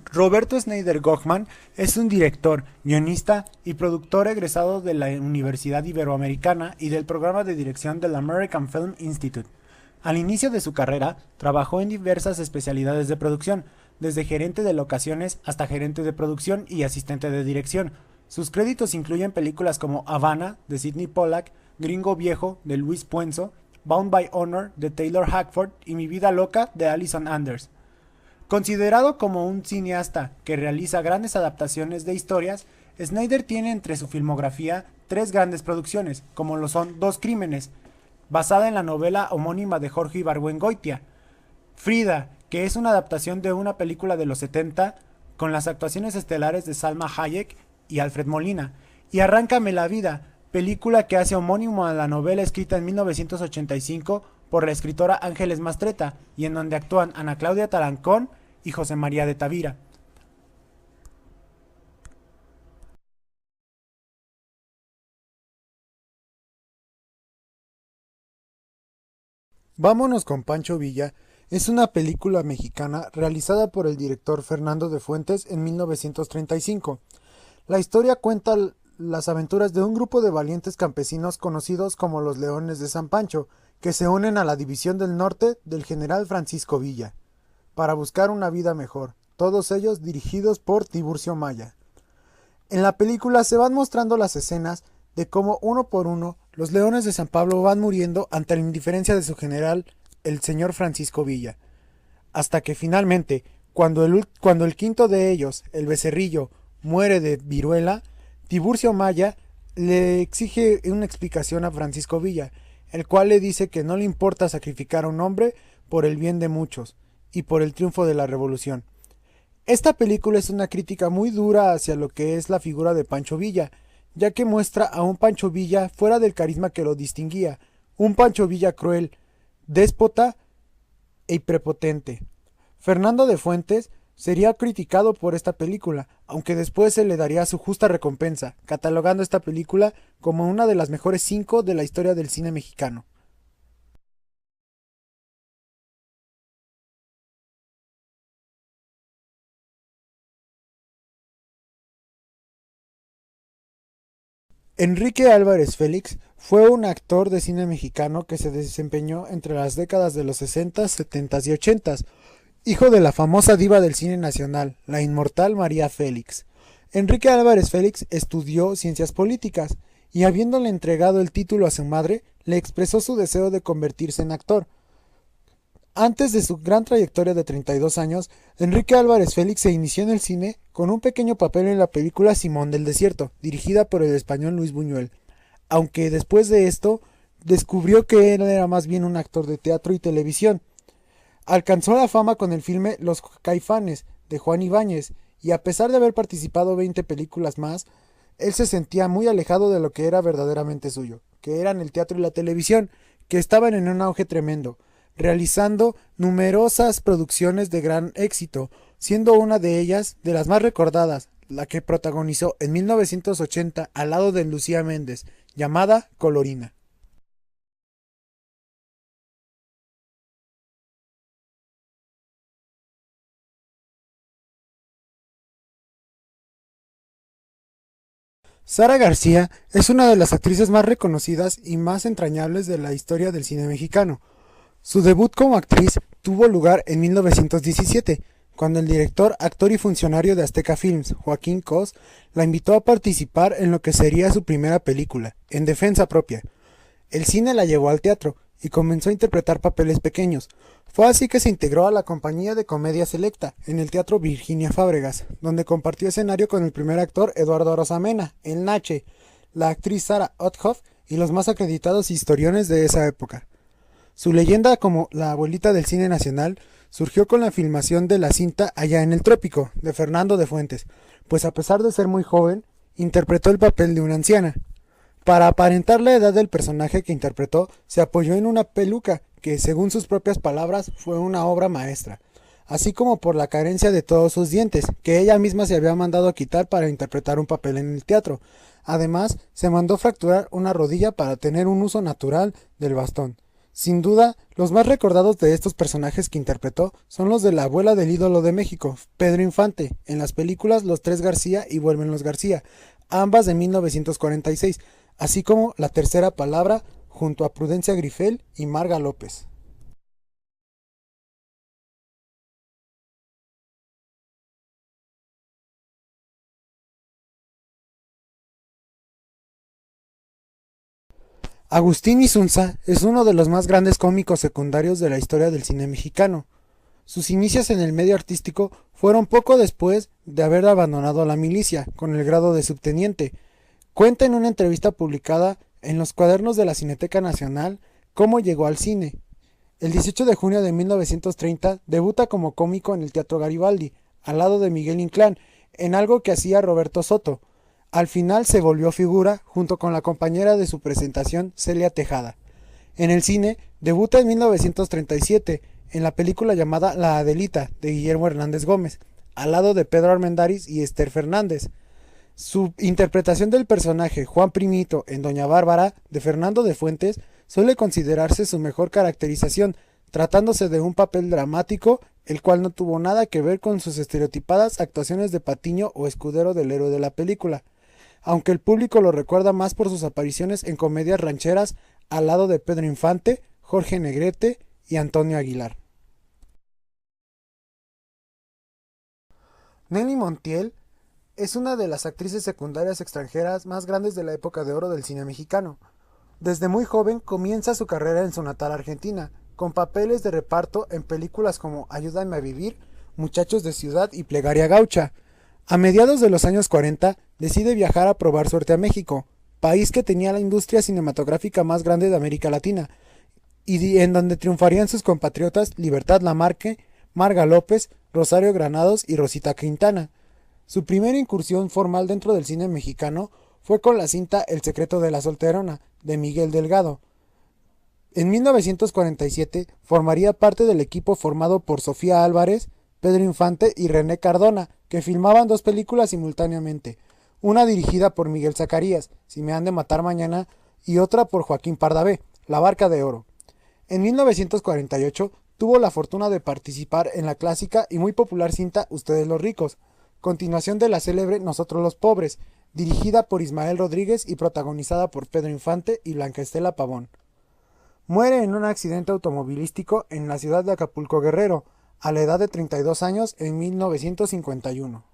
Roberto Schneider Gochman es un director, guionista y productor egresado de la Universidad Iberoamericana y del programa de dirección del American Film Institute. Al inicio de su carrera, trabajó en diversas especialidades de producción, desde gerente de locaciones hasta gerente de producción y asistente de dirección. Sus créditos incluyen películas como Havana, de Sidney Pollack, Gringo Viejo, de Luis Puenzo, Bound by Honor, de Taylor Hackford y Mi Vida Loca, de Alison Anders. Considerado como un cineasta que realiza grandes adaptaciones de historias, Schneider tiene entre su filmografía tres grandes producciones, como lo son Dos Crímenes, basada en la novela homónima de Jorge Ibargüengoitia, Frida, que es una adaptación de una película de los 70 con las actuaciones estelares de Salma Hayek y Alfred Molina, y Arráncame la vida, película que hace homónimo a la novela escrita en 1985 por la escritora Ángeles Mastretta y en donde actúan Ana Claudia Tarancón y José María de Tavira. Vámonos con Pancho Villa es una película mexicana realizada por el director Fernando de Fuentes en 1935. La historia cuenta las aventuras de un grupo de valientes campesinos conocidos como los Leones de San Pancho, que se unen a la División del Norte del general Francisco Villa, para buscar una vida mejor, todos ellos dirigidos por Tiburcio Maya. En la película se van mostrando las escenas de cómo uno por uno los Leones de San Pablo van muriendo ante la indiferencia de su general, el señor Francisco Villa, hasta que finalmente, cuando el quinto de ellos, el Becerrillo, muere de viruela, Tiburcio Maya le exige una explicación a Francisco Villa, el cual le dice que no le importa sacrificar a un hombre por el bien de muchos y por el triunfo de la revolución. Esta película es una crítica muy dura hacia lo que es la figura de Pancho Villa, ya que muestra a un Pancho Villa fuera del carisma que lo distinguía, un Pancho Villa cruel, déspota e prepotente. Fernando de Fuentes sería criticado por esta película, aunque después se le daría su justa recompensa, catalogando esta película como una de las mejores 5 de la historia del cine mexicano. Enrique Álvarez Félix fue un actor de cine mexicano que se desempeñó entre las décadas de los 60, 70 y 80, hijo de la famosa diva del cine nacional, la inmortal María Félix. Enrique Álvarez Félix estudió ciencias políticas y habiéndole entregado el título a su madre, le expresó su deseo de convertirse en actor. Antes de su gran trayectoria de 32 años, Enrique Álvarez Félix se inició en el cine con un pequeño papel en la película Simón del Desierto, dirigida por el español Luis Buñuel, aunque después de esto descubrió que él era más bien un actor de teatro y televisión. Alcanzó la fama con el filme Los Caifanes, de Juan Ibáñez, y a pesar de haber participado 20 películas más, él se sentía muy alejado de lo que era verdaderamente suyo, que eran el teatro y la televisión, que estaban en un auge tremendo, realizando numerosas producciones de gran éxito, siendo una de ellas de las más recordadas, la que protagonizó en 1980 al lado de Lucía Méndez, llamada Colorina. Sara García es una de las actrices más reconocidas y más entrañables de la historia del cine mexicano. Su debut como actriz tuvo lugar en 1917, cuando el director, actor y funcionario de Azteca Films, Joaquín Cos, la invitó a participar en lo que sería su primera película, En Defensa Propia. El cine la llevó al teatro y comenzó a interpretar papeles pequeños. Fue así que se integró a la compañía de comedia Selecta, en el Teatro Virginia Fábregas, donde compartió escenario con el primer actor Eduardo Rosamena, el Nache, la actriz Sara Othoff y los más acreditados historiones de esa época. Su leyenda como la abuelita del cine nacional surgió con la filmación de la cinta Allá en el Trópico, de Fernando de Fuentes, pues a pesar de ser muy joven, interpretó el papel de una anciana. Para aparentar la edad del personaje que interpretó, se apoyó en una peluca que, según sus propias palabras, fue una obra maestra, así como por la carencia de todos sus dientes, que ella misma se había mandado a quitar para interpretar un papel en el teatro. Además, se mandó fracturar una rodilla para tener un uso natural del bastón. Sin duda, los más recordados de estos personajes que interpretó son los de la abuela del ídolo de México, Pedro Infante, en las películas Los Tres García y Vuelven los García, ambas de 1946, así como La Tercera Palabra junto a Prudencia Grifel y Marga López. Agustín Insunza es uno de los más grandes cómicos secundarios de la historia del cine mexicano. Sus inicios en el medio artístico fueron poco después de haber abandonado la milicia, con el grado de subteniente. Cuenta en una entrevista publicada en los cuadernos de la Cineteca Nacional cómo llegó al cine. El 18 de junio de 1930 debuta como cómico en el Teatro Garibaldi, al lado de Miguel Inclán, en algo que hacía Roberto Soto. Al final se volvió figura junto con la compañera de su presentación, Celia Tejada. En el cine, debuta en 1937 en la película llamada La Adelita, de Guillermo Hernández Gómez, al lado de Pedro Armendáriz y Esther Fernández. Su interpretación del personaje Juan Primito en Doña Bárbara, de Fernando de Fuentes, suele considerarse su mejor caracterización, tratándose de un papel dramático, el cual no tuvo nada que ver con sus estereotipadas actuaciones de Patiño o Escudero del héroe de la película, aunque el público lo recuerda más por sus apariciones en comedias rancheras al lado de Pedro Infante, Jorge Negrete y Antonio Aguilar. Nelly Montiel es una de las actrices secundarias extranjeras más grandes de la época de oro del cine mexicano. Desde muy joven comienza su carrera en su natal Argentina, con papeles de reparto en películas como Ayúdame a vivir, Muchachos de Ciudad y Plegaria Gaucha. A mediados de los años 40 decide viajar a probar suerte a México, país que tenía la industria cinematográfica más grande de América Latina, y en donde triunfarían sus compatriotas Libertad Lamarque, Marga López, Rosario Granados y Rosita Quintana. Su primera incursión formal dentro del cine mexicano fue con la cinta El secreto de la solterona, de Miguel Delgado. En 1947 formaría parte del equipo formado por Sofía Álvarez, Pedro Infante y René Cardona, que filmaban dos películas simultáneamente, una dirigida por Miguel Zacarías, Si me han de matar mañana, y otra por Joaquín Pardavé, La barca de oro. En 1948 tuvo la fortuna de participar en la clásica y muy popular cinta Ustedes los ricos, continuación de la célebre Nosotros los pobres, dirigida por Ismael Rodríguez y protagonizada por Pedro Infante y Blanca Estela Pavón. Muere en un accidente automovilístico en la ciudad de Acapulco, Guerrero, a la edad de 32 años en 1951.